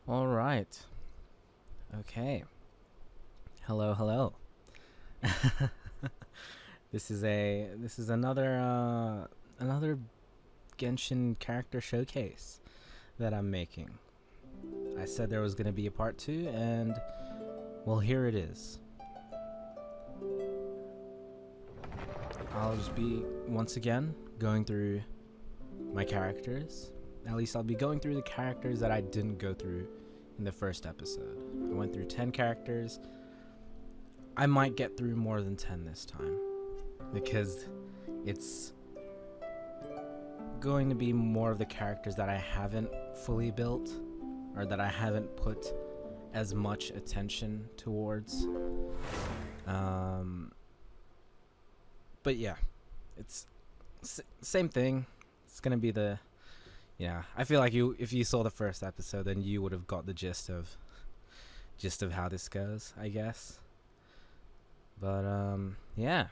All right. Okay. Hello, hello. This is another Genshin character showcase that I'm making. I said there was going to be a part 2 and well, here it is. I'll just be once again going through my characters. At least I'll be going through the characters that I didn't go through in the first episode. I went through 10 characters. I might get through more than 10 this time because it's going to be more of the characters that I haven't fully built or that I haven't put as much attention towards. But yeah, it's same thing. It's gonna be I feel like if you saw the first episode, then you would have got the gist of how this goes, I guess. But yeah,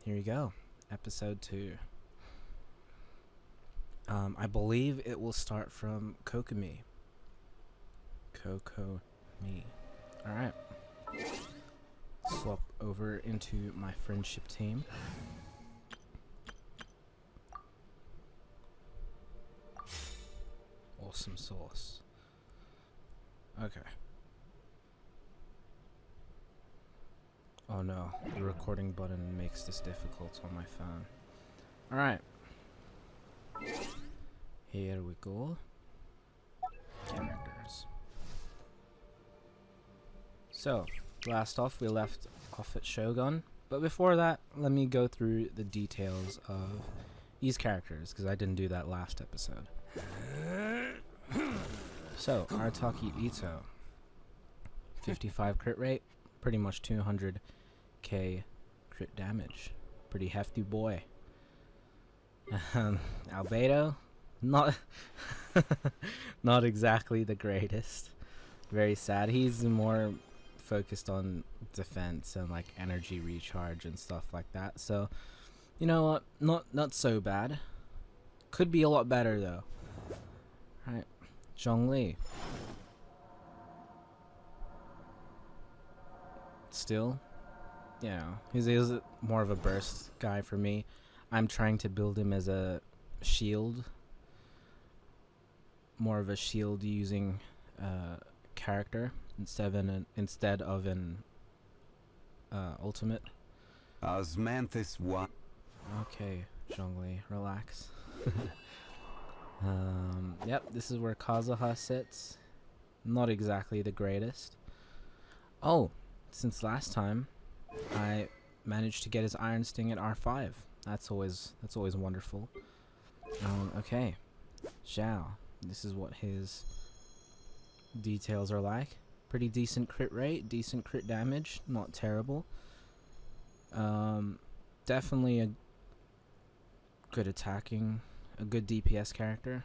here you go, episode 2. I believe it will start from Kokomi. Kokomi. All right. Swap over into my friendship team. Awesome sauce. Okay. Oh no, the recording button makes this difficult on my phone. Alright. Here we go. Characters. So, last off we left off at Shogun, but before that, let me go through the details of these characters, because I didn't do that last episode. So, Arataki Ito. 55 crit rate, pretty much 200k crit damage. Pretty hefty boy. Albedo, not not exactly the greatest. Very sad. He's more focused on defense and like energy recharge and stuff like that. So, you know what? Not so bad. Could be a lot better though. Right, Zhongli. Still, you know, he's more of a burst guy for me. I'm trying to build him as a shield, more of a shield using character instead of an ultimate. Osmanthus one. Okay, Zhongli, relax. Yep, this is where Kazuha sits. Not exactly the greatest. Oh, since last time, I managed to get his Iron Sting at R5. That's always wonderful. Okay, Zhao. This is what his details are like. Pretty decent crit rate, decent crit damage, not terrible. Definitely a good attacking, a good DPS character.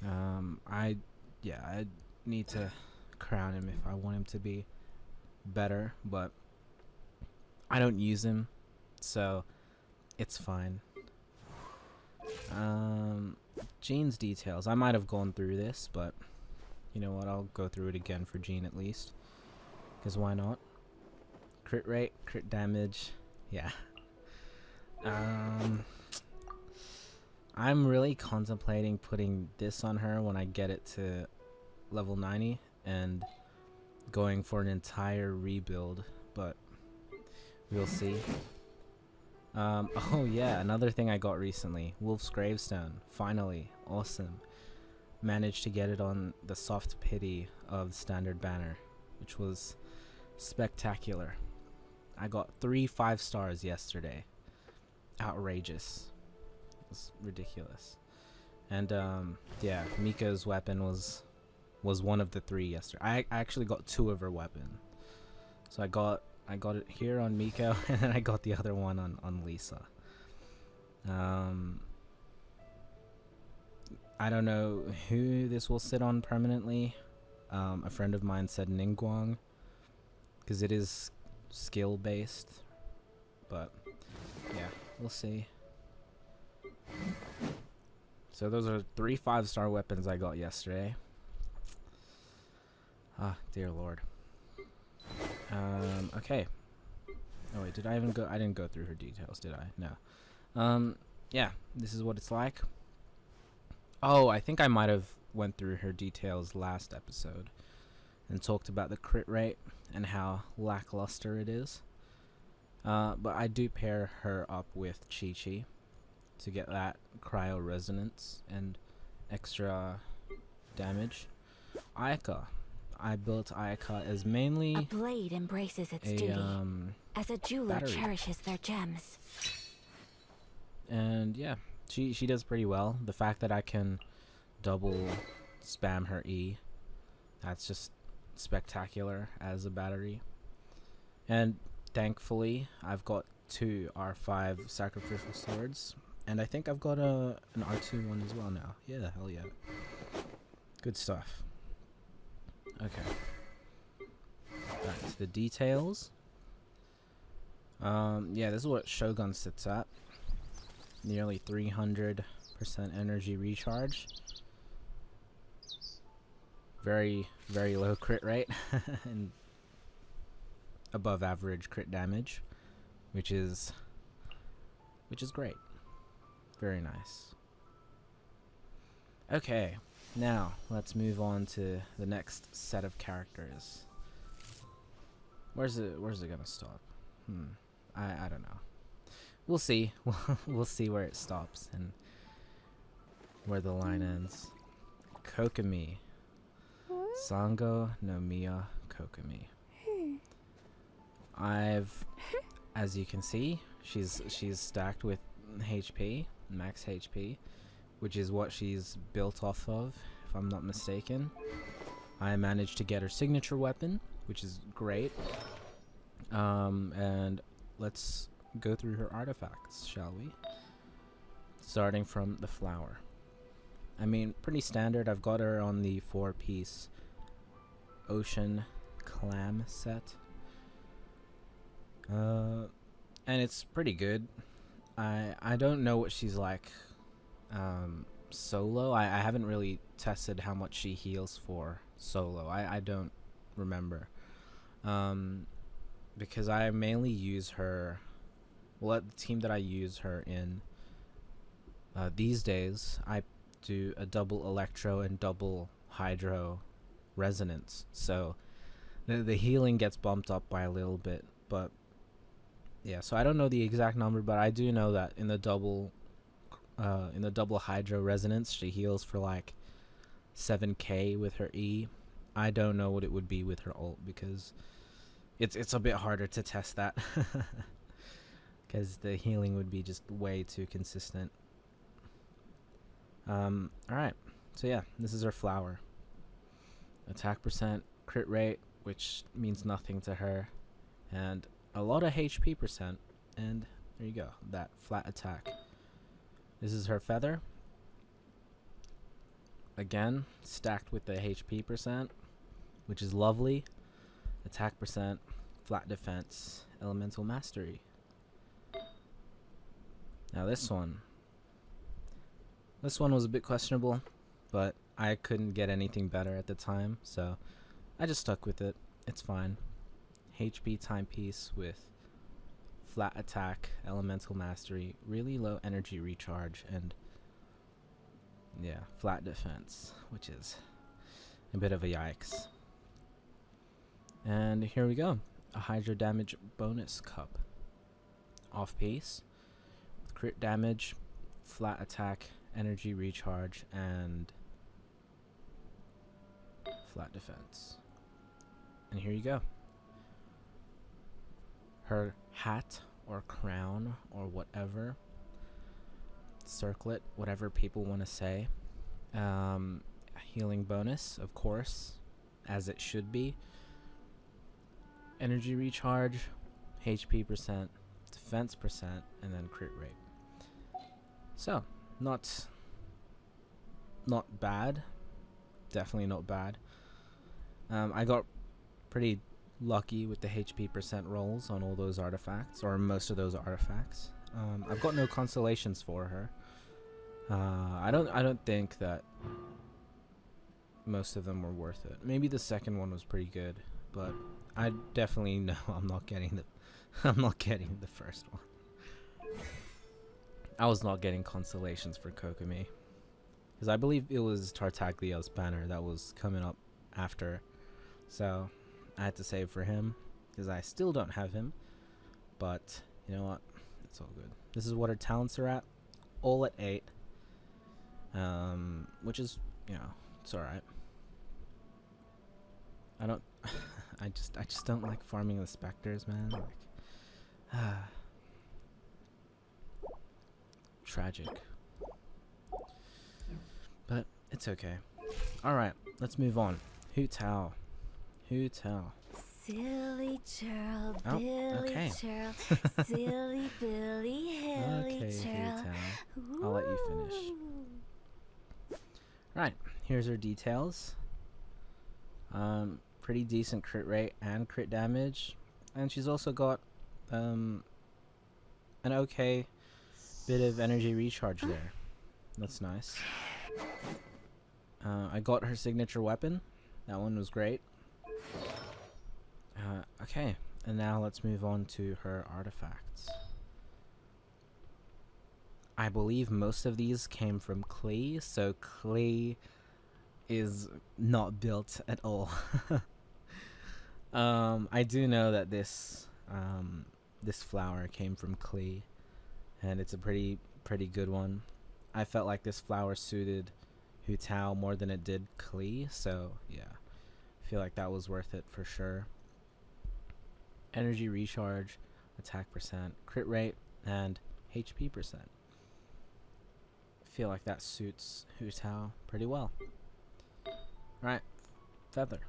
I need to crown him if I want him to be better, but I don't use him, so it's fine. Jean's details. I might have gone through this, but you know what? I'll go through it again for Jean at least, because why not? Crit rate, crit damage, yeah. I'm really contemplating putting this on her when I get it to level 90 and going for an entire rebuild, but we'll see. Oh yeah, another thing I got recently, Wolf's Gravestone. Finally, awesome. Managed to get it on the soft pity of standard banner, which was spectacular. I got 3 5-stars yesterday. Outrageous. It was ridiculous. And yeah, Miko's weapon was one of the 3 yesterday. I actually got 2 of her weapon. So I got it here on Miko, and then I got the other one on Lisa. I don't know who this will sit on permanently. A friend of mine said Ningguang, because it is skill based. But yeah, we'll see. So those are 3 5-star weapons I got yesterday. Ah, dear lord. Okay. Oh wait, did I even go? I didn't go through her details, did I? No. Yeah, this is what it's like. Oh, I think I might have went through her details last episode and talked about the crit rate and how lackluster it is. But I do pair her up with Chi-Chi to get that cryo resonance and extra damage. Ayaka. I built Ayaka as A mainly blade embraces its a duty, as a jeweler battery. cherishes their gems. And yeah, she does pretty well. The fact that I can double spam her E, that's just spectacular as a battery. And thankfully, I've got 2 R5 sacrificial swords, and I think I've got an R2 one as well now. Yeah, hell yeah. Good stuff. Okay. Back to the details. Yeah, this is what Shogun sits at. Nearly 300% energy recharge. Very, very low crit rate and above average crit damage, which is great. Very nice. Okay, now let's move on to the next set of characters. Where's it gonna stop? I don't know. We'll see. We'll see where it stops and where the line ends. Kokomi. Sango no Miya Kokomi. As you can see, she's stacked with HP, max HP, which is what she's built off of, if I'm not mistaken. I managed to get her signature weapon, which is great. And let's go through her artifacts, shall we? Starting from the flower. I mean, pretty standard. I've got her on the 4-piece ocean clam set. And it's pretty good. I don't know what she's like solo. I haven't really tested how much she heals for solo. I don't remember. Because I mainly use her, well, at the team that I use her in these days, I do a double electro and double hydro resonance, so the healing gets bumped up by a little bit. But yeah, so I don't know the exact number, but I do know that in the double hydro resonance, she heals for like 7k with her E. I don't know what it would be with her ult, because it's a bit harder to test that, because the healing would be just way too consistent. Alright, so yeah, this is her flower. Attack percent, crit rate, which means nothing to her, and a lot of HP percent, and there you go, that flat attack. This is her feather. Again, stacked with the HP percent, which is lovely. Attack percent, flat defense, elemental mastery. Now this one was a bit questionable, but I couldn't get anything better at the time, so I just stuck with it. It's fine. HP timepiece with flat attack, elemental mastery, really low energy recharge, and yeah, flat defense, which is a bit of a yikes. And here we go, a hydro damage bonus cup. Off piece with crit damage, flat attack, energy recharge, and flat defense. And here you go. Her hat or crown or whatever, circlet, whatever people want to say. Healing bonus, of course, as it should be. Energy recharge, HP percent, defense percent, and then crit rate. So, not bad. Definitely not bad. I got pretty lucky with the HP percent rolls on all those artifacts, or most of those artifacts. I've got no constellations for her. I don't think that most of them were worth it. Maybe the second one was pretty good, but I definitely know I'm not getting the I'm not getting the first one. I was not getting constellations for Kokomi, because I believe it was Tartaglia's banner that was coming up after, so I had to save for him because I still don't have him. But you know what? It's all good. This is what her talents are at, all at 8, which is, you know, it's all right. I don't. I just don't like farming the specters, man. Like, tragic. But it's okay. All right, let's move on. Hu Tao. Hu Tao. Silly churl, Oh, Billy okay. churl, silly Billy, hilly Okay, Hu churl. Tao. I'll let you finish. Right, here's her details. Pretty decent crit rate and crit damage, and she's also got an okay bit of energy recharge there. That's nice. I got her signature weapon. That one was great. Okay, and now let's move on to her artifacts. I believe most of these came from Klee, so Klee is not built at all. I do know that this flower came from Klee, and it's a pretty good one. I felt like this flower suited Hu Tao more than it did Klee, so yeah, I feel like that was worth it for sure. Energy recharge, attack percent, crit rate, and HP percent. I feel like that suits Hu Tao pretty well. Right, Feather.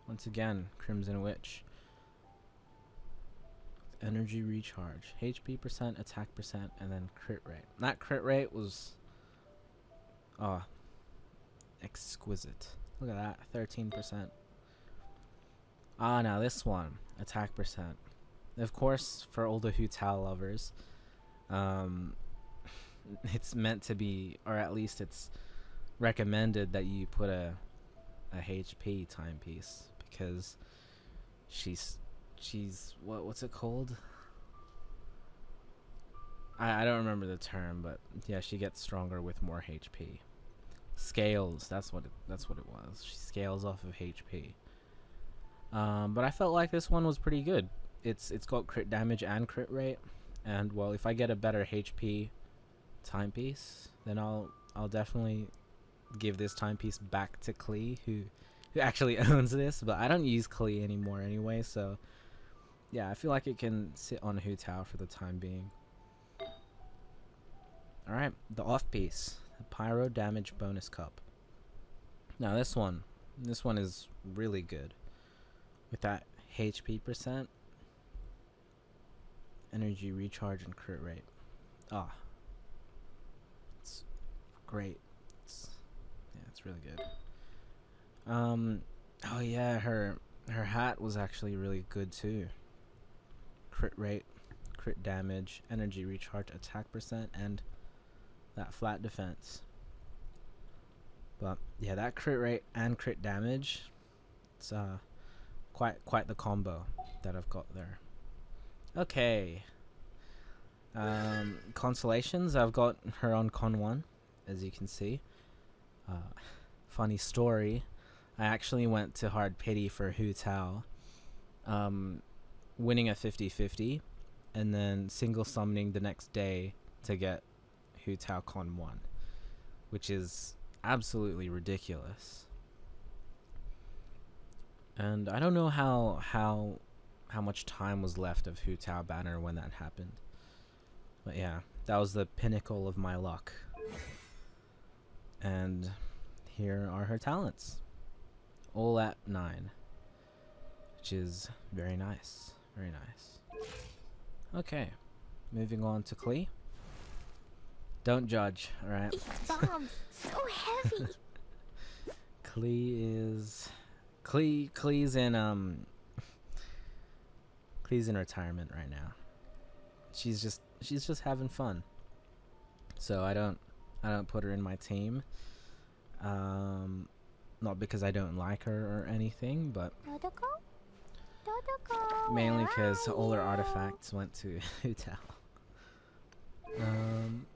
Once again, Crimson Witch. Energy recharge, HP percent, attack percent, and then crit rate. That crit rate was exquisite. Look at that, 13%. Now this one, attack percent. Of course, for all the Hu Tao lovers, it's meant to be, or at least it's recommended that you put a HP timepiece, because she's what's it called? I don't remember the term, but yeah, she gets stronger with more HP. Scales, that's what it was. She scales off of HP. But I felt like this one was pretty good. It's got crit damage and crit rate, and well, if I get a better HP timepiece, then I'll definitely give this timepiece back to Klee, who actually owns this. But I don't use Klee anymore anyway, so yeah, I feel like it can sit on Hu Tao for the time being. All right, the off piece, the Pyro Damage Bonus Cup. Now this one is really good. With that HP percent, energy recharge, and crit rate. It's great. It's really good. Oh yeah, her hat was actually really good too. Crit rate, crit damage, energy recharge, attack percent, and that flat defense. But yeah, that crit rate and crit damage, it's quite the combo that I've got there. Okay. Constellations, I've got her on Con 1, as you can see. Funny story, I actually went to hard pity for Hu Tao, winning a 50-50, and then single summoning the next day to get Hu Tao Con 1, which is absolutely ridiculous. And I don't know how much time was left of Hu Tao banner when that happened. But yeah, that was the pinnacle of my luck. And here are her talents. All at 9. Which is very nice. Very nice. Okay. Moving on to Klee. Don't judge, alright? These bombs, so heavy. Klee's in retirement right now. She's just having fun. So I don't put her in my team. Not because I don't like her or anything, but Dodoko? Dodoko, mainly where because are all her you? artifacts went to Hutao.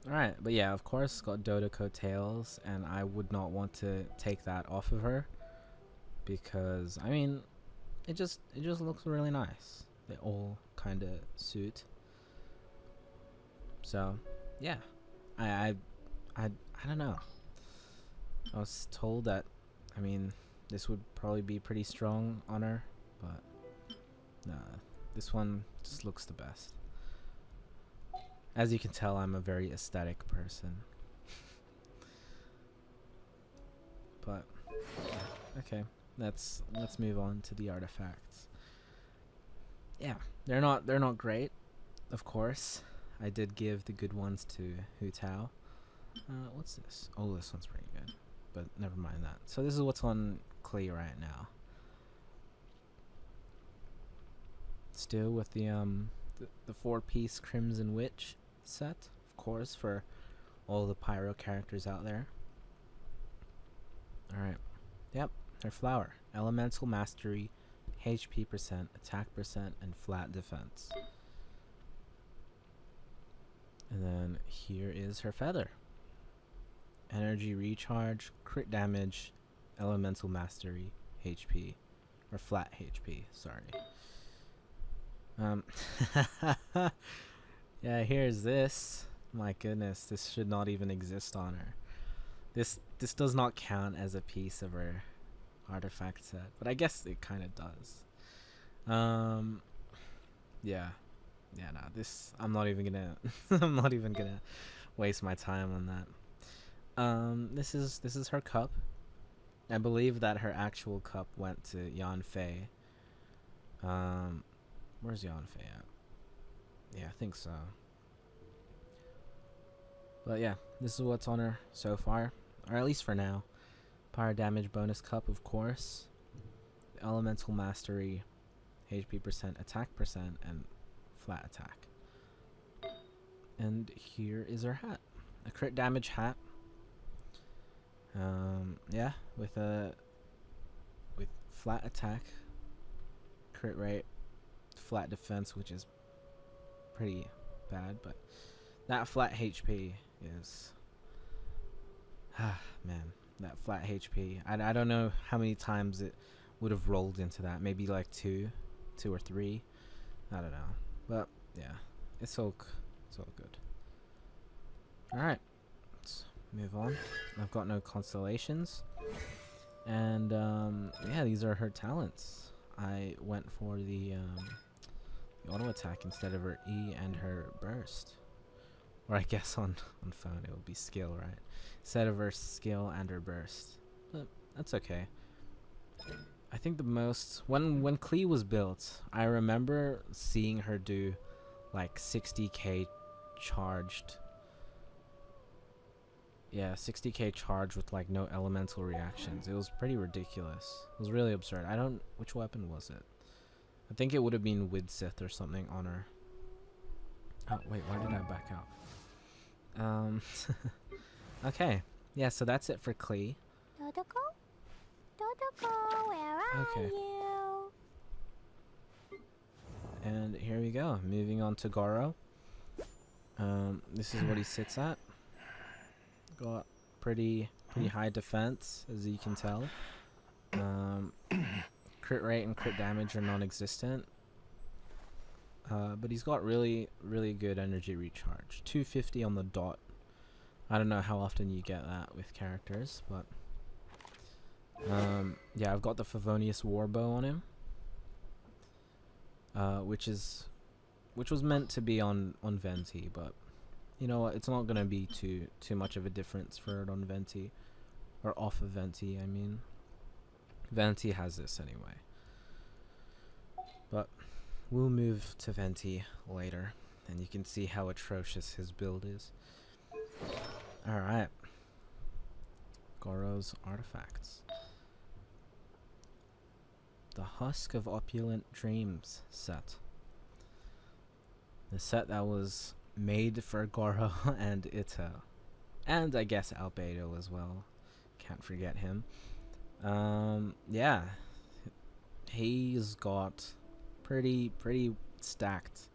Alright, but yeah, of course, got Dodoko tails, and I would not want to take that off of her because I mean, it just looks really nice. They all kind of suit. So, yeah, I I don't know. I was told that, I mean, this would probably be pretty strong on her, but nah, this one just looks the best. As you can tell, I'm a very aesthetic person. But yeah, okay, let's move on to the artifacts. Yeah, they're not great, of course. I did give the good ones to Hu Tao. What's this? Oh, this one's pretty good, but never mind that. So this is what's on Klee right now. Still with the 4-piece Crimson Witch set, of course, for all the pyro characters out there. Alright. Yep, her flower. Elemental Mastery, HP percent, attack percent, and flat defense. And then here is her feather. Energy recharge, crit damage, elemental mastery, HP. Or flat HP, sorry. Yeah, here's this. My goodness, this should not even exist on her. This does not count as a piece of her artifact set, but I guess it kind of does. Yeah, no, this I'm not even gonna I'm not even gonna waste my time on that. This is her cup. I believe that her actual cup went to Yan Fei. Where's Yan Fei at? Yeah, I think so. But yeah, this is what's on her so far, or at least for now. Power damage bonus cup, of course. Elemental mastery, HP percent, attack percent, and flat attack. And here is her hat, a crit damage hat. Yeah, with flat attack, crit rate, flat defense, which is pretty bad, but that flat HP is man, that flat HP. I don't know how many times it would have rolled into that. Maybe like two or three. I don't know, but yeah, it's all good. All right, let's move on. I've got no constellations, and yeah, these are her talents. I went for the auto attack instead of her E and her burst. Or I guess on phone it would be skill, right? Instead of her skill and her burst. But that's okay. I think the most when Klee was built, I remember seeing her do like 60k charged. Yeah, 60k charge with like no elemental reactions. It was pretty ridiculous. It was really absurd. Which weapon was it? I think it would have been Widsith or something on her. Oh wait, why did I back out? Okay. Yeah, so that's it for Klee. Dodoko? Dodoko, where are Okay. you? And here we go. Moving on to Goro. This is what he sits at. Got pretty high defense, as you can tell. Crit rate and crit damage are non-existent. But he's got really good energy recharge. 250 on the dot. I don't know how often you get that with characters, but yeah, I've got the Favonius Warbow on him, which was meant to be on Venti, but you know what? It's not gonna be too much of a difference for it on Venti, or off of Venti. I mean, Venti has this anyway, but we'll move to Venti later, and you can see how atrocious his build is. Alright. Goro's artifacts. The Husk of Opulent Dreams set. The set that was made for Goro and Ito. And I guess Albedo as well, Can't forget him. Yeah, he's got pretty stacked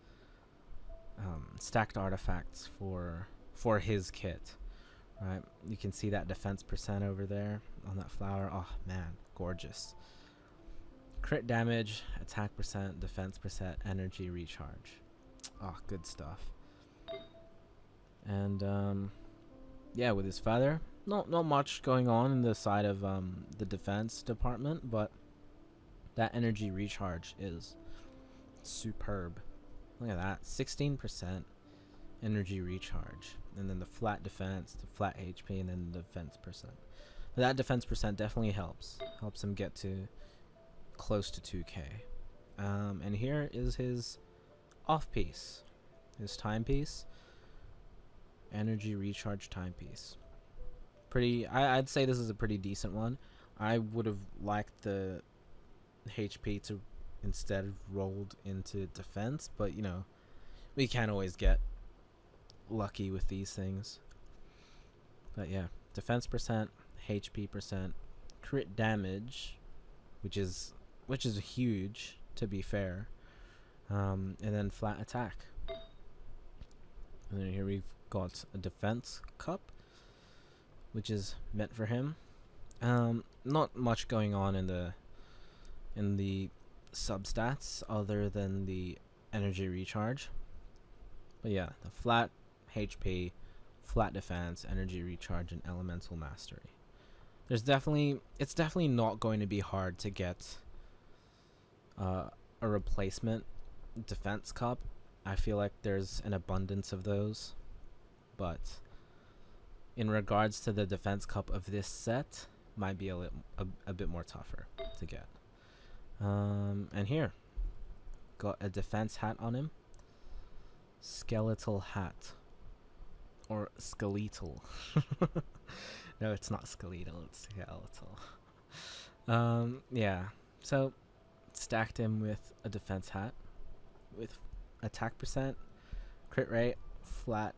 stacked artifacts for his kit. Right, you can see that defense percent over there on that flower. Oh man, gorgeous. Crit damage, attack percent, defense percent, energy recharge. Oh, good stuff. And yeah, with his feather, not much going on in the side of the defense department, but that energy recharge is superb. Look at that, 16% energy recharge, and then the flat defense, the flat HP, and then the defense percent. But that defense percent definitely helps him get to close to 2k. And here is his off piece, his timepiece, energy recharge timepiece. I'd say this is a pretty decent one. I would have liked the HP to instead have rolled into defense, but you know, we can't always get lucky with these things. But yeah, defense percent, HP percent, crit damage, which is huge, to be fair, and then flat attack. And then here we've got a defense cup, which is meant for him. Not much going on in the substats other than the energy recharge. But yeah, the flat HP, flat defense, energy recharge, and elemental mastery. It's definitely not going to be hard to get a replacement defense cup. I feel like there's an abundance of those, but in regards to the defense cup of this set, might be a bit more tougher to get. And here, got a defense hat on him. Skeletal hat. Or skeletal. No, it's not skeletal, it's skeletal. Yeah, so stacked him with a defense hat with attack percent, crit rate, flat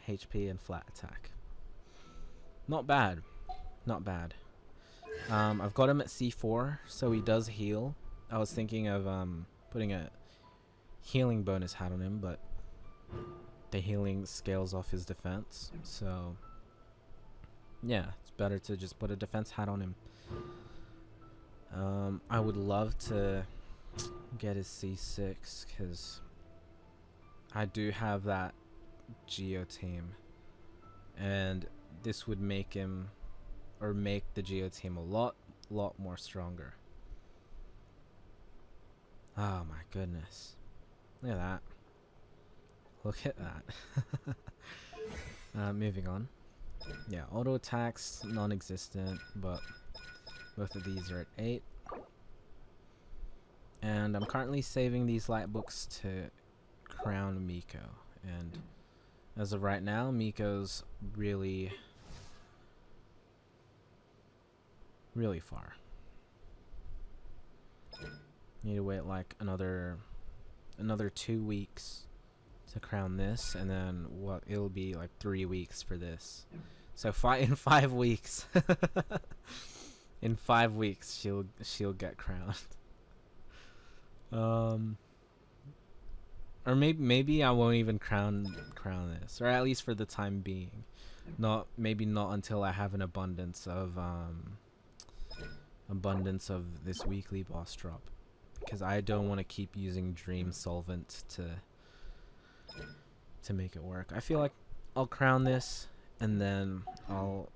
HP, and flat attack. Not bad. Not bad. I've got him at C4, so he does heal. I was thinking of putting a healing bonus hat on him, but the healing scales off his defense, so yeah, it's better to just put a defense hat on him. I would love to get his C6 because I do have that Geo team, and this would make him, or make the Geo team a lot more stronger. Oh my goodness, look at that. Look at that. Moving on. Yeah, auto attacks non-existent, but both of these are at 8. And I'm currently saving these light books to crown Miko, and as of right now, Miko's really far. Need to wait like another 2 weeks to crown this, and then what, it'll be like 3 weeks for this. So in 5 weeks. In 5 weeks she'll get crowned. Or maybe I won't even crown this, or at least for the time being. Maybe not until I have an abundance of this weekly boss drop, because I don't want to keep using Dream Solvent to make it work. I feel like I'll crown this and then I'll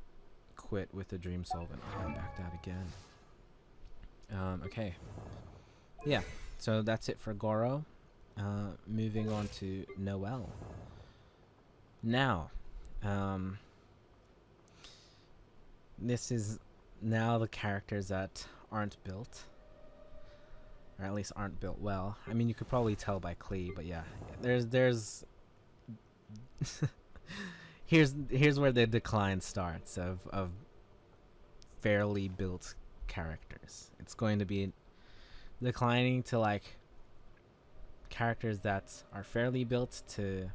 quit with the Dream Solvent. Oh, I backed out again. Okay. Yeah, so that's it for Goro. Moving on to Noelle. Now, this is now the characters that aren't built, or at least aren't built well. I mean, you could probably tell by Klee, but yeah, there's here's where the decline starts of fairly built characters. It's going to be declining to like characters that are fairly built to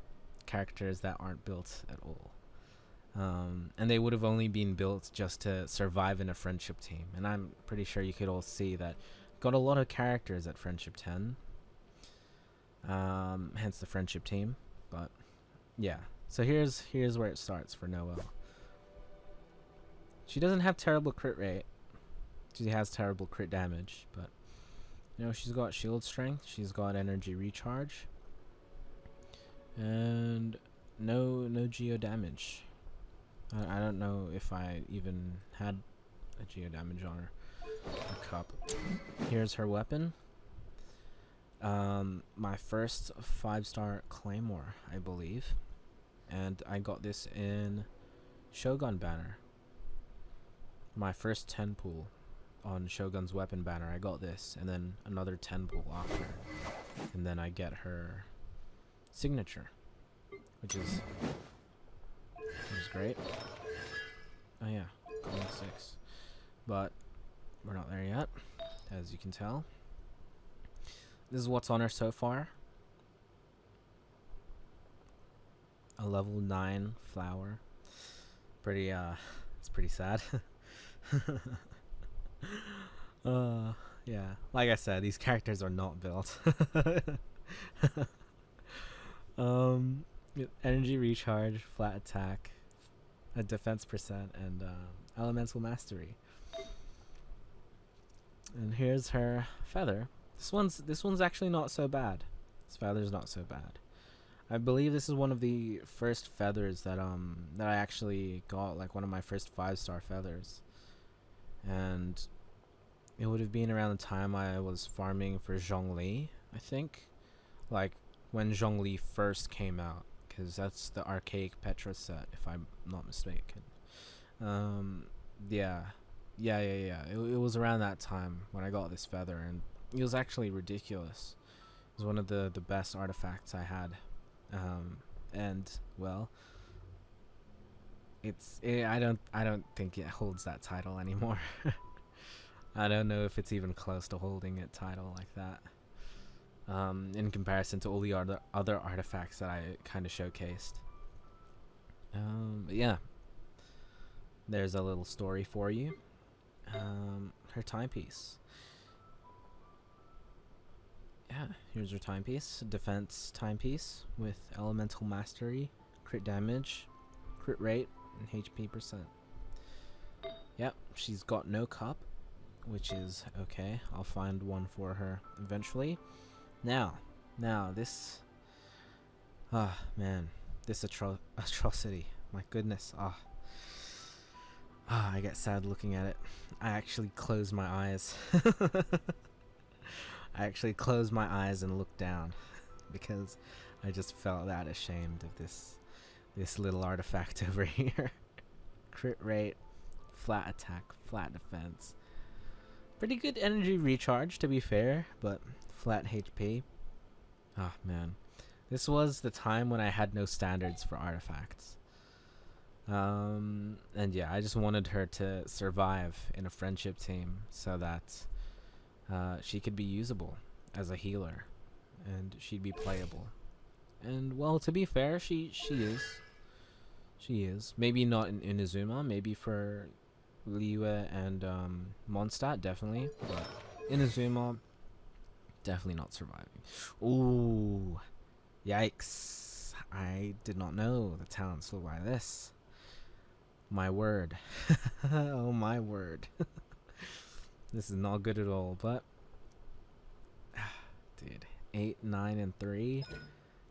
characters that aren't built at all. And they would have only been built just to survive in a friendship team. And I'm pretty sure you could all see that got a lot of characters at friendship 10. Hence the friendship team. But yeah, so here's where it starts for Noelle. She doesn't have terrible crit rate. She has terrible crit damage, but you know, she's got shield strength, she's got energy recharge, and no geo damage. I don't know if I even had a geo damage on her. A cup. Here's her weapon. My first 5-star claymore, I believe, and I got this in Shogun banner. My first 10 pool on Shogun's weapon banner, I got this, and then another 10 pool after, and then I get her signature, which is great. Oh yeah, going 6, but we're not there yet, as you can tell. This is what's on her so far. A level 9 flower. Pretty it's pretty sad. Yeah, like I said, these characters are not built. Energy recharge, flat attack, a defense percent, and elemental mastery. And here's her feather. This one's actually not so bad. This feather's not so bad. I believe this is one of the first feathers that I actually got, like one of my first 5-star feathers. And it would have been around the time I was farming for Zhongli, I think. Like when Zhongli first came out, because that's the archaic Petra set, if I'm not mistaken. Yeah. It was around that time when I got this feather, and it was actually ridiculous. It was one of the best artifacts I had. And well, I don't think it holds that title anymore. I don't know if it's even close to holding a title like that. In comparison to all the other artifacts that I kind of showcased. But yeah, there's a little story for you. Her timepiece. Yeah, here's her timepiece. Defense timepiece with elemental mastery, crit damage, crit rate, and HP percent. Yep, she's got no cup, which is okay. I'll find one for her eventually. Now this, man, this atrocity. My goodness, I get sad looking at it. I actually close my eyes. I actually closed my eyes and looked down because I just felt that ashamed of this little artifact over here. Crit rate, flat attack, flat defense. Pretty good energy recharge, to be fair, but flat HP. Oh man, this was the time when I had no standards for artifacts. And yeah, I just wanted her to survive in a friendship team so that she could be usable as a healer, and she'd be playable. And well, to be fair, she is. She is. Maybe not in Inazuma. Maybe for Liyue and Mondstadt, definitely. But Inazuma, definitely not surviving. Ooh, yikes! I did not know the talents look like this. My word. Oh my word. This is not good at all, but dude, 8, 9, and 3.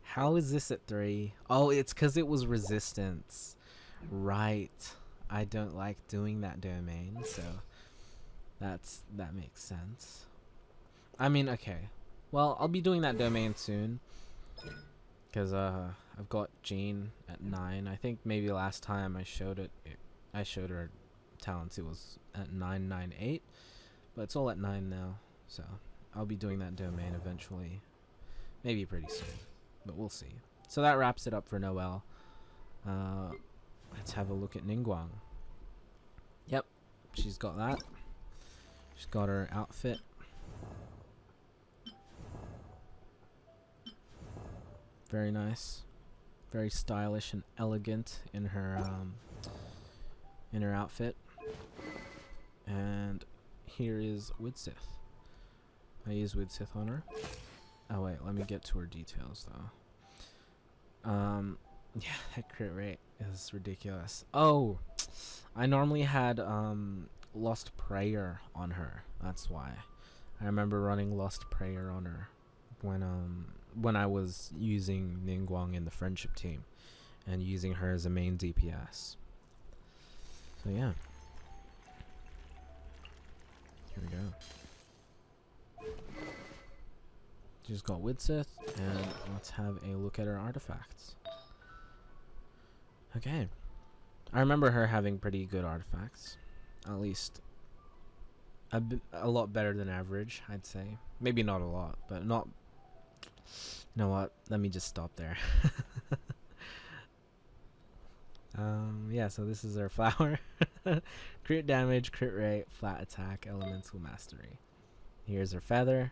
How is this at 3? Oh, it's because it was resistance. Right. I don't like doing that domain, so that makes sense. I mean, okay. Well, I'll be doing that domain soon. Because I've got Jean at 9. I think maybe last time I showed her talents, it was at 9, 9, 8. But it's all at 9 now, so I'll be doing that domain eventually. Maybe pretty soon, but we'll see. So that wraps it up for Noelle. Let's have a look at Ningguang. Yep, she's got that. She's got her outfit. Very nice. very stylish and elegant in her outfit. And here is Widsith. I use Widsith on her. Oh wait, let me get to her details though. Yeah, that crit rate is ridiculous. Oh, I normally had Lost Prayer on her. That's why. I remember running Lost Prayer on her when I was using Ningguang in the friendship team and using her as a main DPS. So yeah. Here we go. She's got Widsith, and let's have a look at her artifacts. Okay. I remember her having pretty good artifacts. At least a lot better than average, I'd say. Maybe not a lot, but not... You know what? Let me just stop there. Yeah, so this is her flower. Crit damage, crit rate, flat attack, elemental mastery. Here's her feather.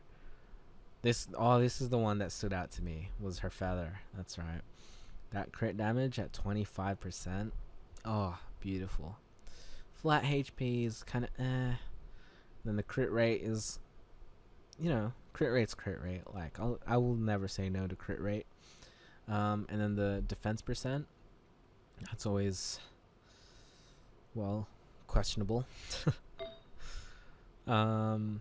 This is the one that stood out to me, was her feather. That's right. That crit damage at 25%. Oh, beautiful. Flat HP is kind of eh. Then the crit rate is, you know, crit rate's crit rate. Like, I will never say no to crit rate. And then the defense percent, that's always, well, questionable. Oh,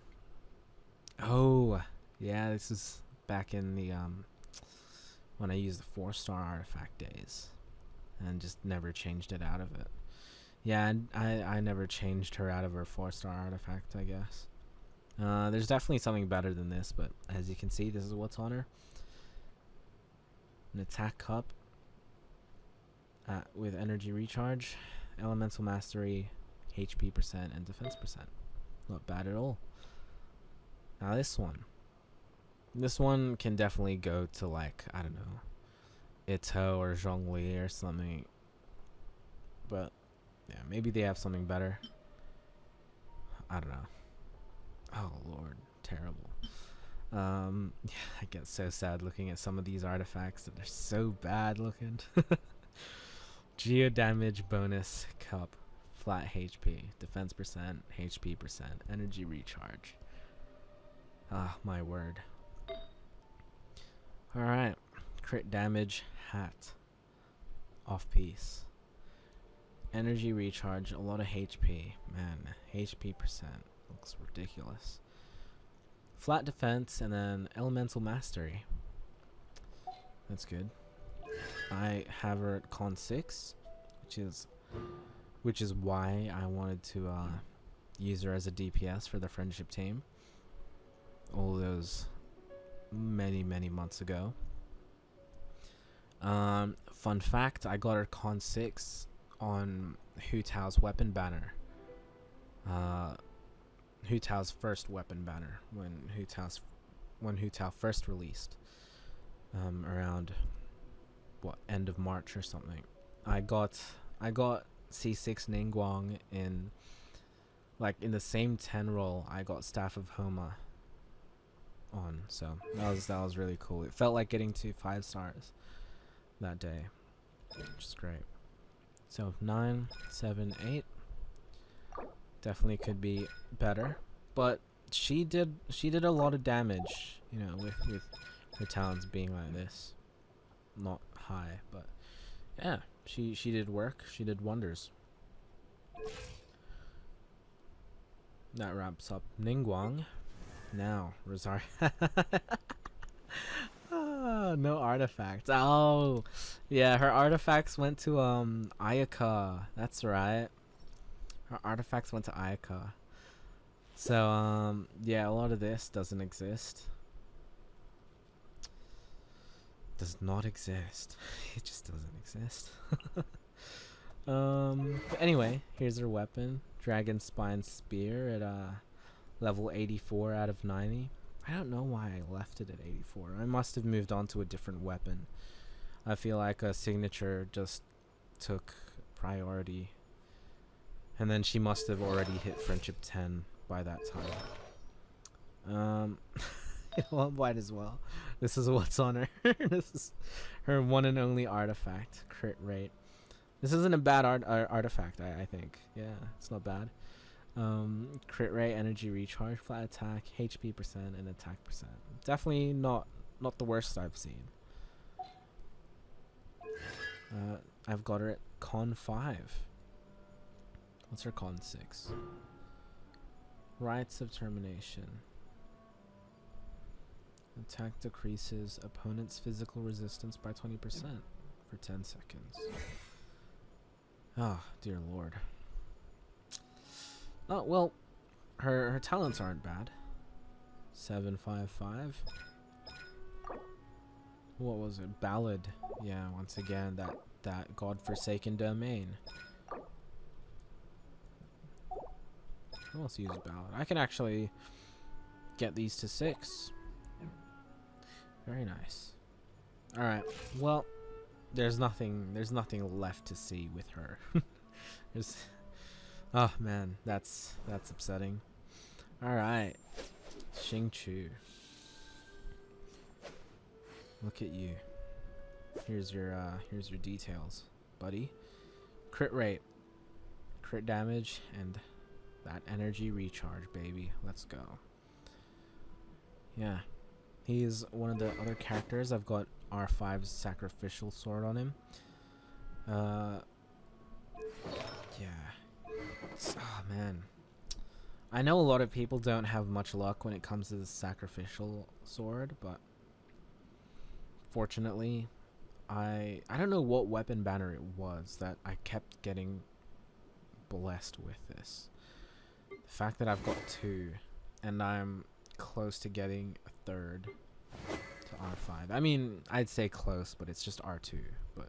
yeah, this is back in the when I used the 4-star artifact days and just never changed it out of it. Yeah, I never changed her out of her 4-star artifact, I guess. There's definitely something better than this, but as you can see, this is what's on her. An attack cup with energy recharge, elemental mastery, HP percent, and defense percent. Not bad at all. Now this one can definitely go to, like, I don't know, Ito or Zhongli or something. But yeah, maybe they have something better. I don't know. Oh lord, terrible. Yeah, I get so sad looking at some of these artifacts that they're so bad looking. Geo damage bonus cup, flat HP, defense percent, HP percent, energy recharge. Ah, my word. Alright, crit damage hat, off piece. Energy recharge, a lot of HP. Man, HP percent looks ridiculous. Flat defense, and then elemental mastery. That's good. I have her at con 6, which is why I wanted to use her as a DPS for the friendship team. All those many months ago. Fun fact, I got her con 6 on Hu Tao's weapon banner. Hu Tao's first weapon banner when Hu Tao first released. Around what, end of March or something. I got C6 Ningguang in the same 10 roll. I got Staff of Homa on, so that was really cool. It felt like getting to 5 stars that day, which is great. So 9, 7, 8 definitely could be better, but she did a lot of damage, you know, with her talents being like this, not high, but yeah, she did work. She did wonders. That wraps up Ningguang. Now, Rosario. No artifacts. Oh, yeah, her artifacts went to Ayaka. That's right. Her artifacts went to Ayaka. So yeah, a lot of this doesn't exist. Does not exist. It just doesn't exist. But anyway, here's her weapon. Dragon Spine Spear at level 84 out of 90. I don't know why I left it at 84. I must have moved on to a different weapon. I feel like a signature just took priority. And then she must have already hit friendship 10 by that time. Well, might as well. This is what's on her. This is her one and only artifact. Crit rate. This isn't a bad artifact, I think. Yeah, it's not bad. Crit rate, energy recharge, flat attack, HP percent, and attack percent. Definitely not the worst I've seen. I've got her at con 5. What's her con 6? Rites of Termination. Attack decreases opponent's physical resistance by 20% for 10 seconds. Oh, dear lord. Oh, well, her talents aren't bad. 755. What was it? Ballad. Yeah, once again, that godforsaken domain. Who else uses Ballad? I can actually get these to 6. Very nice. Alright, well, there's nothing left to see with her. There's, oh man, that's upsetting. Alright, Xingqiu. Look at you. Here's your details, buddy. Crit rate, crit damage, and that energy recharge, baby. Let's go. Yeah. He's one of the other characters. I've got R5's sacrificial sword on him. Yeah. Oh man. I know a lot of people don't have much luck when it comes to the sacrificial sword, but fortunately, I don't know what weapon banner it was that I kept getting blessed with this. The fact that I've got 2 and I'm close to getting a 3rd to R5. I mean, I'd say close, but it's just R2. But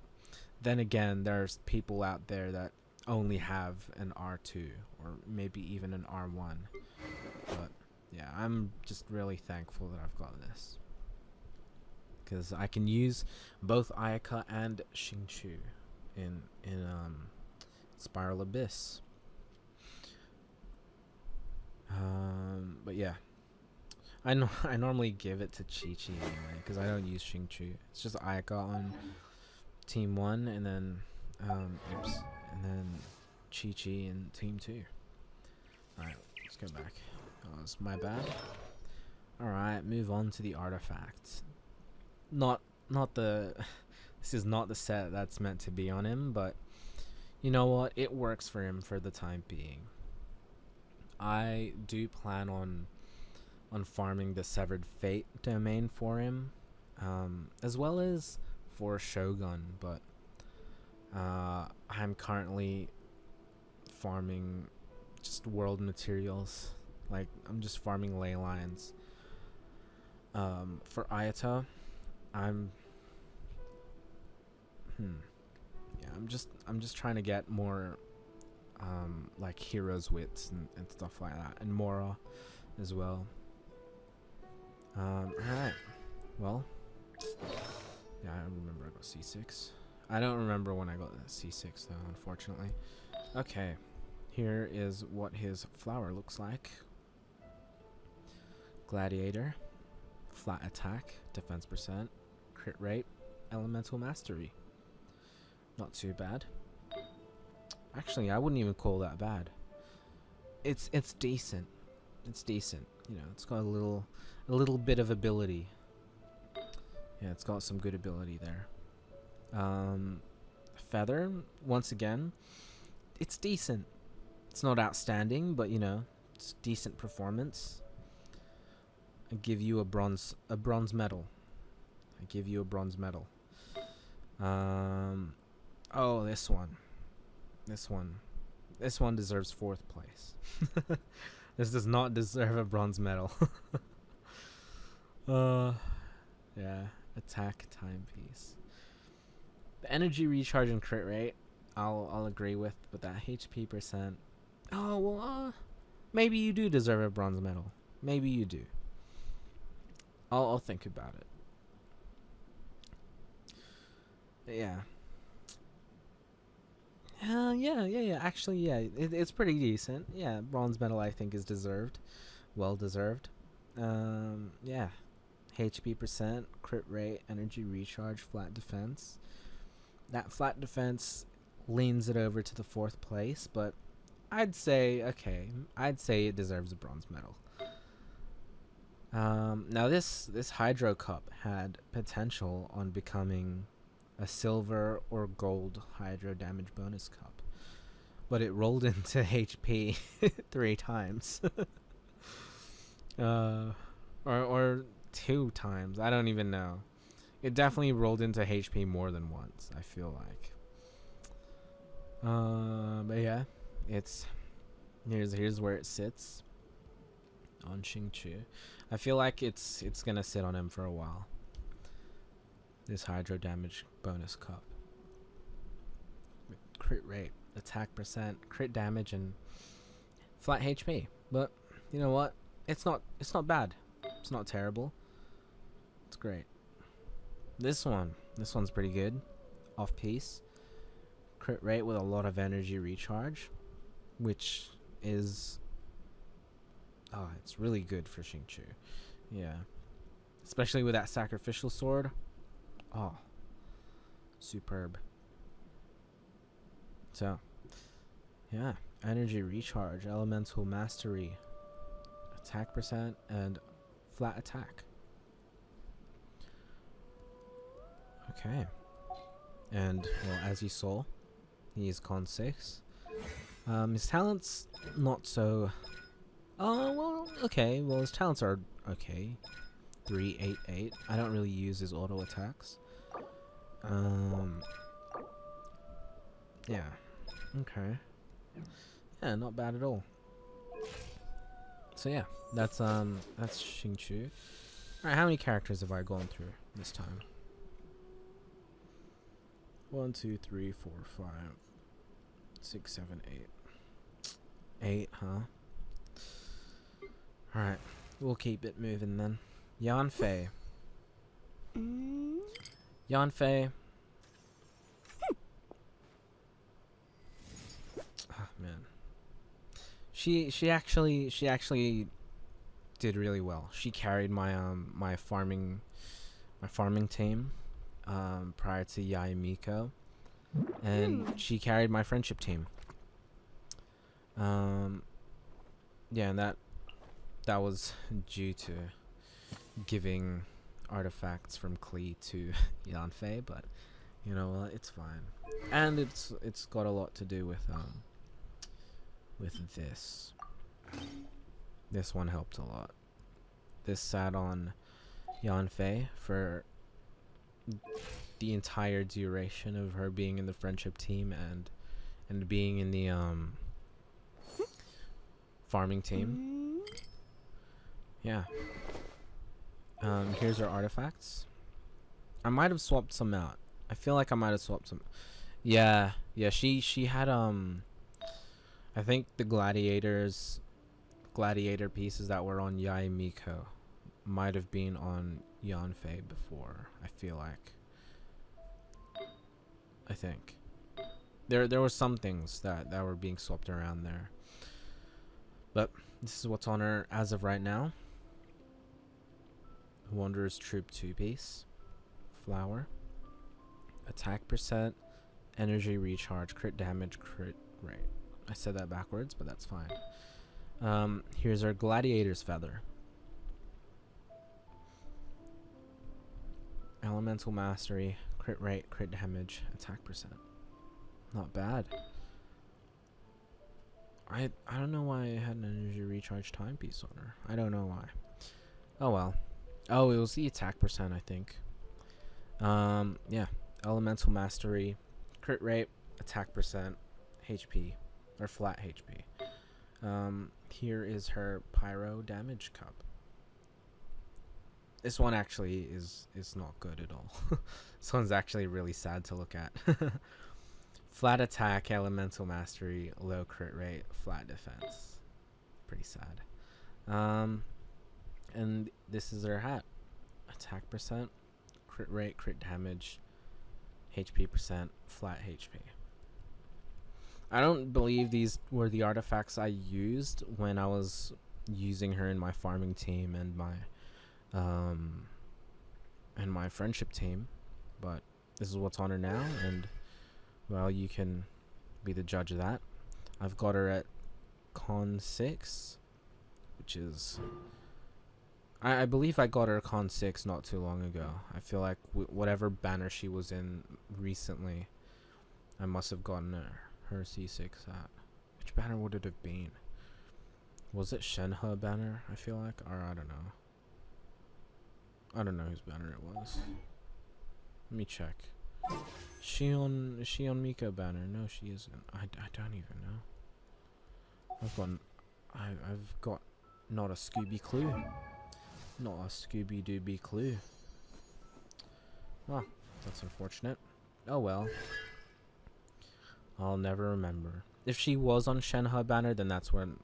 then again, there's people out there that only have an R2 or maybe even an R1. But yeah, I'm just really thankful that I've got this, because I can use both Ayaka and Xingqiu in Spiral Abyss. But yeah, I normally give it to Chi-Chi anyway, because I don't use Xingqiu. It's just Ayaka on Team 1, and then and then Chi-Chi in Team 2. Alright, let's go back. Oh, it's my bad. Alright, move on to the artifacts. Not the this is not the set that's meant to be on him, but you know what? It works for him for the time being. I do plan on farming the Severed Fate domain for him, as well as for Shogun, but I'm currently farming just world materials. Like, I'm just farming ley lines. For Ayata, I'm just trying to get more like heroes wits and stuff like that, and Mora as well. Alright, well, yeah, I remember I got C6. I don't remember when I got the C6 though, unfortunately. Okay, here is what his flower looks like. Gladiator, flat attack, defense percent, crit rate, elemental mastery. Not too bad. Actually, I wouldn't even call that bad. It's decent. It's decent. You know, it's got a little bit of ability. Yeah, it's got some good ability there. Feather, once again, it's decent. It's not outstanding, but you know, it's decent performance. I give you a bronze medal. I give you a bronze medal. Oh, this one deserves 4th place. This does not deserve a bronze medal. Yeah, attack timepiece. The energy recharge and crit rate, I'll agree with, but that HP percent. Oh well, maybe you do deserve a bronze medal. Maybe you do. I'll think about it. Yeah. Yeah. Actually, yeah, it's pretty decent. Yeah, bronze medal I think is deserved, well deserved. Yeah, HP percent, crit rate, energy recharge, flat defense. That flat defense leans it over to the 4th place, but I'd say it deserves a bronze medal. Now this Hydro Cup had potential on becoming a silver or gold Hydro damage bonus cup, but it rolled into HP 3 times, or 2 times. I don't even know. It definitely rolled into HP more than once, I feel like. But yeah, here's where it sits on Xingqiu. I feel like it's gonna sit on him for a while. This Hydro damage bonus cup. With crit rate, attack percent, crit damage, and flat HP. But you know what? It's not bad. It's not terrible. It's great. This one's pretty good. Off piece. Crit rate with a lot of energy recharge, which is it's really good for Xingqiu. Yeah. Especially with that sacrificial sword. Oh. Superb. So, yeah, energy recharge, elemental mastery, attack percent, and flat attack. Okay. And, well, as you saw, he is con 6. His talents, not so... Oh, well, okay. Well, his talents are okay. 3, 8, 8. I don't really use his auto attacks. Yeah. Okay. Yeah, not bad at all. So yeah, that's Xingqiu. Alright, how many characters have I gone through this time? 1, 2, 3, 4, 5, 6, 7, 8. 8, huh? Alright, we'll keep it moving then. Yanfei. Yanfei. Oh man. She actually did really well. She carried my my farming team prior to Yai Miko, and she carried my friendship team. Yeah, and that was due to giving artifacts from Klee to Yanfei, but you know what, it's fine. And it's got a lot to do with this. This one helped a lot. This sat on Yanfei for the entire duration of her being in the friendship team and being in the farming team. Yeah. Here's her artifacts. I might have swapped some out. I feel like I might have swapped some. Yeah, she had I think the gladiator pieces that were on Yai Miko might have been on Yanfei before, I feel like. I think. There were some things that were being swapped around there. But this is what's on her as of right now. Wanderer's Troop 2-piece. Flower. Attack percent. Energy recharge. Crit damage. Crit rate. I said that backwards, but that's fine. Here's our Gladiator's Feather. Elemental Mastery. Crit rate. Crit damage. Attack percent. Not bad. I don't know why I had an energy recharge timepiece on her. I don't know why. Oh well. Oh, it was the attack percent, I think. Yeah. Elemental Mastery, crit rate, attack percent, HP, or flat HP. Here is her Pyro damage cup. This one actually is not good at all. This one's actually really sad to look at. Flat attack, elemental mastery, low crit rate, flat defense. Pretty sad. And this is her hat. Attack percent, crit rate, crit damage, HP percent, flat HP. I don't believe these were the artifacts I used when I was using her in my farming team and my and my friendship team, but this is what's on her now, and well, you can be the judge of that. I've got her at Con 6, which is... I believe I got her Con 6 not too long ago. I feel like whatever banner she was in recently, I must have gotten her C6 at. Which banner would it have been? Was it Shenhe banner, I feel like? Or I don't know. I don't know whose banner it was. Let me check. Is she on Miko banner? No, she isn't. I don't even know. I've got not a Scooby clue. Not a Scooby Dooby clue. Well, that's unfortunate. Oh well. I'll never remember. If she was on Shenhe banner, then that's when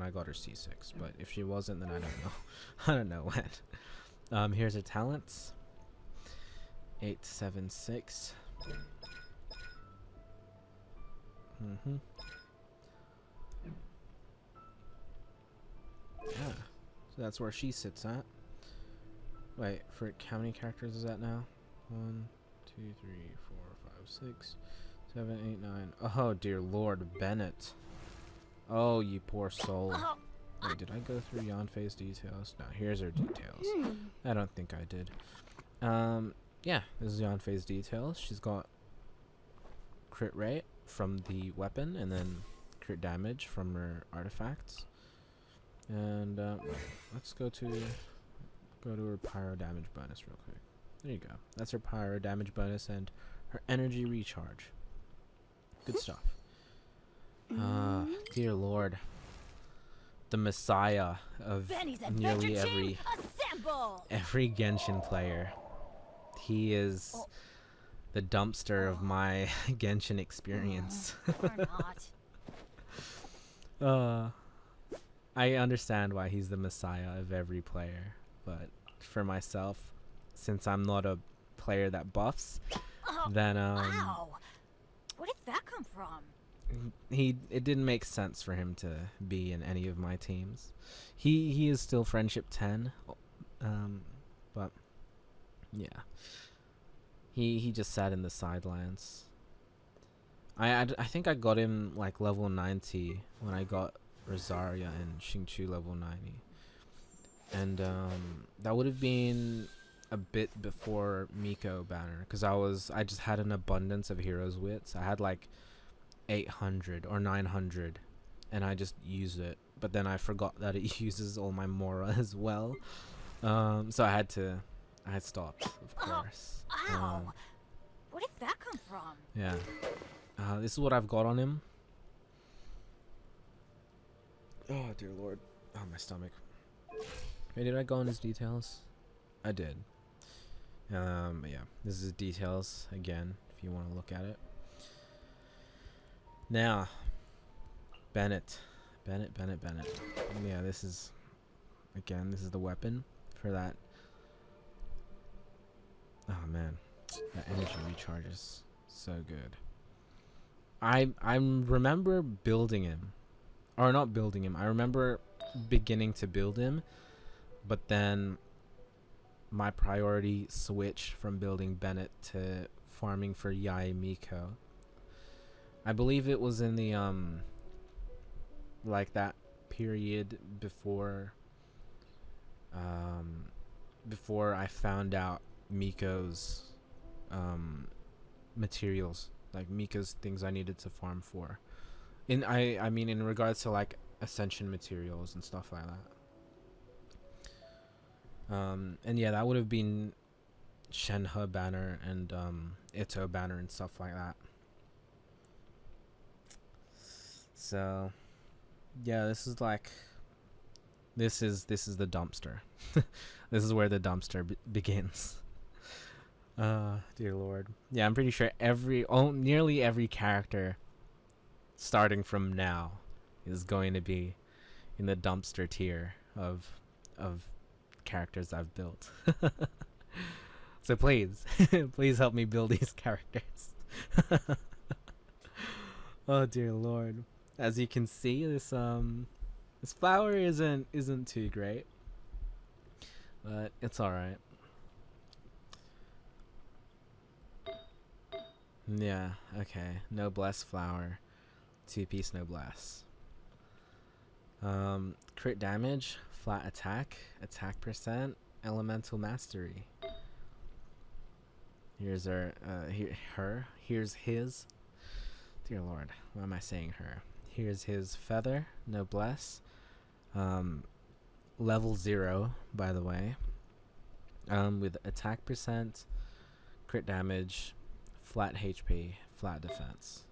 I got her C6. But if she wasn't, then I don't know. I don't know when. Here's her talents. 876. Yeah. So that's where she sits at. Wait, for how many characters is that now? 1, 2, 3, 4, 5, 6, 7, 8, 9. Oh dear Lord, Bennett. Oh, you poor soul. Wait, did I go through Yanfei's details? No, here's her details. I don't think I did. Yeah, this is Yanfei's details. She's got crit rate from the weapon, and then crit damage from her artifacts. And let's go to her pyro damage bonus real quick. There you go. That's her pyro damage bonus and her energy recharge. Good stuff. Dear Lord, the messiah of nearly every Genshin player. He is the dumpster of my Genshin experience. I understand why he's the messiah of every player, but for myself, since I'm not a player that buffs, then Wow. Where did that come from? it didn't make sense for him to be in any of my teams. He is still friendship 10, but yeah, he just sat in the sidelines. I think I got him like level 90 when I got Rosaria and Xingqiu level 90, and that would have been a bit before Miko banner, because I just had an abundance of heroes wits. I had like 800 or 900, and I just used it, but then I forgot that it uses all my Mora as well, so I had stopped, of course. Ow. Where did that come from? Yeah. This is what I've got on him. Oh dear Lord. Oh, my stomach. Wait, did I go on his details? I did. But yeah, this is his details again, if you want to look at it. Now, Bennett. Yeah, this is the weapon for that. Oh man, that energy recharge is so good. I remember building him, or not building him. I remember beginning to build him, but then my priority switched from building Bennett to farming for Yae Miko. I believe it was in the like that period before I found out Miko's materials, like Miko's things I needed to farm for. I mean in regards to like ascension materials and stuff like that. And yeah, that would have been Shenhe banner and Ito banner and stuff like that. So yeah, this is the dumpster. This is where the dumpster begins. Dear Lord. Yeah, I'm pretty sure nearly every character starting from now is going to be in the dumpster tier of characters I've built. So please please help me build these characters. Oh dear Lord. As you can see, this flower isn't too great, but it's all right. Yeah, okay. Noblesse flower. 2-piece noblesse. Crit damage, flat attack, attack percent, elemental mastery. Here's her. Here's his. Dear Lord, why am I saying her? Here's his feather, noblesse. Level 0, by the way. With attack percent, crit damage, flat HP, flat defense.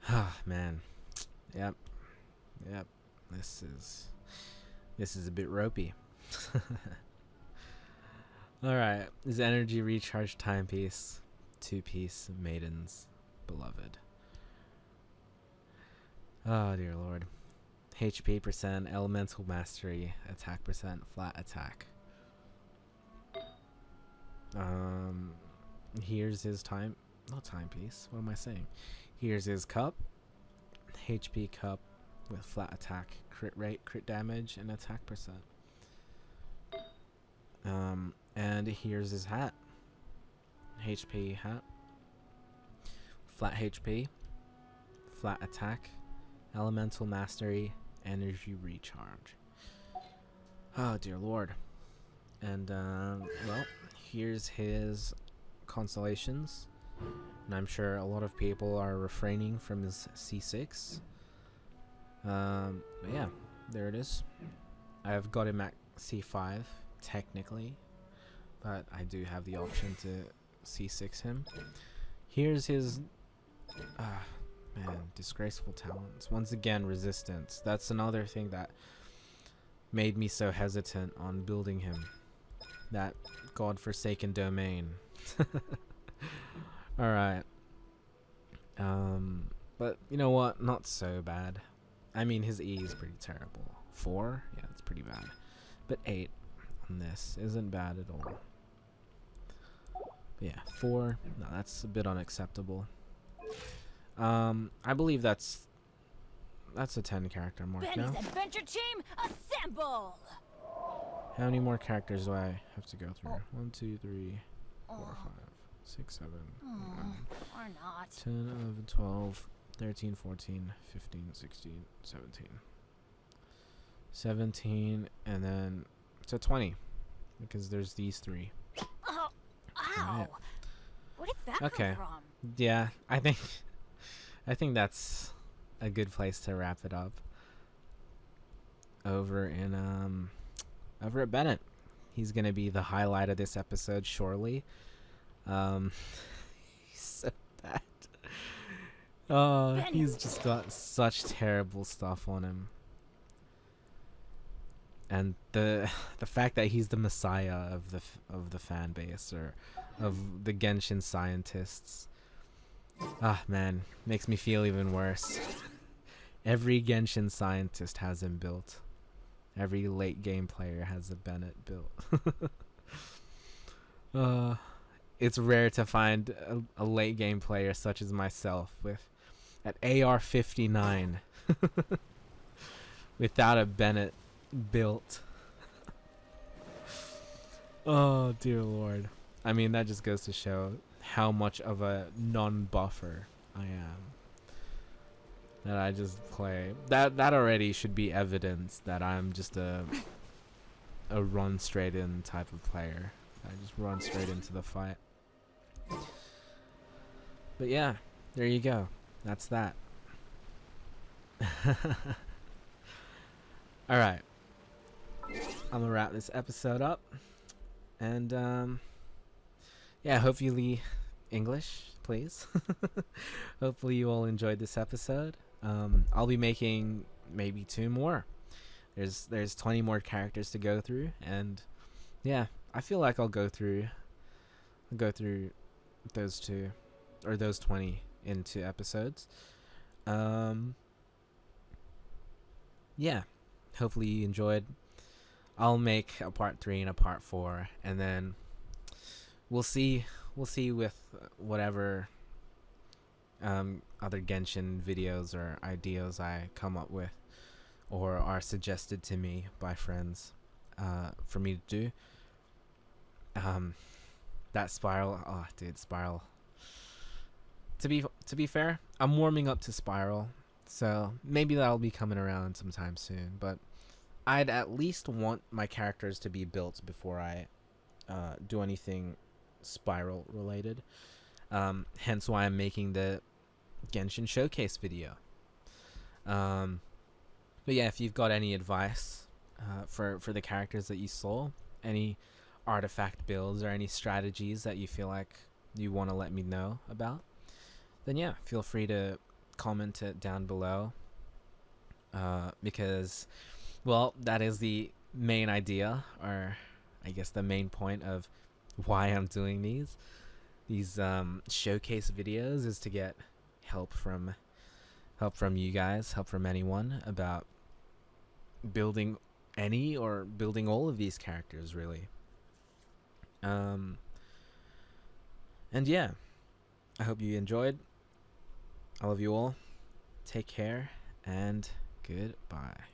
Ah, man. Yep. This is a bit ropey. Alright. Is energy recharge timepiece. 2-piece maidens beloved. Oh dear Lord. HP percent, elemental mastery, attack percent, flat attack. Here's his timepiece. What am I saying? Here's his cup. HP cup with flat attack, crit rate, crit damage, and attack percent. And here's his hat. HP hat. Flat HP, flat attack, elemental mastery, energy recharge. Oh dear Lord. And well, here's his constellations. And I'm sure a lot of people are refraining from his C6. But yeah, there it is. I've got him at C5 technically, but I do have the option to C6 him. Here's his disgraceful talents. Once again, resistance. That's another thing that made me so hesitant on building him. That godforsaken domain. Alright. But you know what? Not so bad. I mean, his E is pretty terrible. 4? Yeah, it's pretty bad. But 8 on this isn't bad at all. But yeah, 4. No, that's a bit unacceptable. I believe that's a 10 character mark now. Benny's adventure team, assemble! How many more characters do I have to go through? 1, 2, 3, 4, 5, 6, 7, 8, 9, Or not. 10, 11, 12, 13, 14, 15, 16, 17. 17, and then to 20. Because there's these 3. Oh, ow! Alright. Where did that Okay. come from? Yeah, I think that's a good place to wrap it up. Over at Bennett. He's gonna be the highlight of this episode, surely. He's so bad. Oh, Benny. he's just got such terrible stuff on him. And the fact that he's the messiah of the fan base, or of the Genshin scientists. Ah, man, makes me feel even worse. Every Genshin scientist has him built. Every late game player has a Bennett built. It's rare to find a late game player such as myself with at AR 59 without a Bennett built. Oh dear Lord. I mean, that just goes to show how much of a non-buffer I am. That I just play. That already should be evidence that I'm just a run straight in type of player. I just run straight into the fight. But yeah, there you go. That's that. Alright. I'm gonna wrap this episode up. And yeah, hopefully English, please. Hopefully you all enjoyed this episode. I'll be making maybe 2 more. There's 20 more characters to go through, and yeah, I feel like I'll go through those 2 or those 20 in 2 episodes. Yeah, hopefully you enjoyed. I'll make a part 3 and a part 4, and then we'll see with whatever other Genshin videos or ideas I come up with or are suggested to me by friends for me to do. That spiral, oh dude, spiral to be fair, I'm warming up to Spiral, so maybe that'll be coming around sometime soon. But I'd at least want my characters to be built before I do anything Spiral related. Hence why I'm making the Genshin showcase video. But yeah, if you've got any advice for the characters that you saw, any artifact builds or any strategies that you feel like you want to let me know about, then yeah, feel free to comment it down below. Because, well, that is the main idea, or I guess the main point of why I'm doing these showcase videos, is to get help from you guys, help from anyone about building any or building all of these characters, really. And yeah, I hope you enjoyed. I love you all. Take care and goodbye.